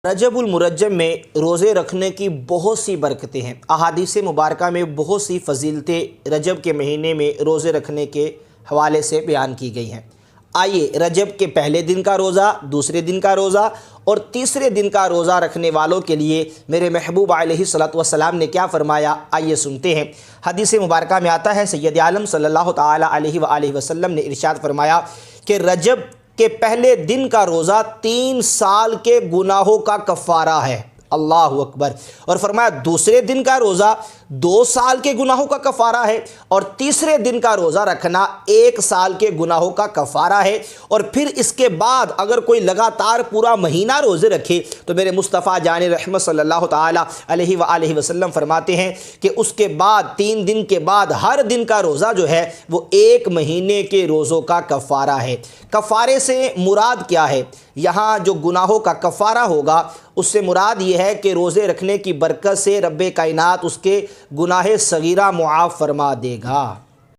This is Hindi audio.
रजबुल मुरज्जम में रोज़े रखने की बहुत सी बरकतें हैं। अहादीस मुबारका में बहुत सी फ़जीलतें रजब के महीने में रोज़े रखने के हवाले से बयान की गई हैं। आइए रजब के पहले दिन का रोज़ा, दूसरे दिन का रोज़ा और तीसरे दिन का रोज़ा रखने वालों के लिए मेरे महबूब अलैहिस्सलातु वस्सलाम ने क्या फ़रमाया, आइए सुनते हैं। हदीस मुबारका में आता है, सैयद आलम सल्लल्लाहु ताला अलैहि वसल्लम ने इरशाद फरमाया कि रजब के पहले दिन का रोज़ा 3 साल के गुनाहों का कफ़ारा है। अल्लाहु अकबर। और फरमाया दूसरे दिन का रोज़ा 2 साल के गुनाहों का कफ़ारा है और तीसरे दिन का रोज़ा रखना 1 साल के गुनाहों का कफ़ारा है। और फिर इसके बाद अगर कोई लगातार पूरा महीना रोज़े रखे तो मेरे मुस्तफ़ा जान रहमत सल्लल्लाहु ताला अलैहि वसल्लम फरमाते हैं कि उसके बाद 3 दिन के बाद हर दिन का रोज़ा जो है वो 1 महीने के रोज़ों का कफ़ारा है। कफ़ारे से मुराद क्या है? यहाँ जो गुनाहों का कफ़ारा होगा उससे मुराद ये है कि रोज़े रखने की बरकत से रब्बे कायनात उसके गुनाहे सगीरा मुआफ़ फरमा देगा।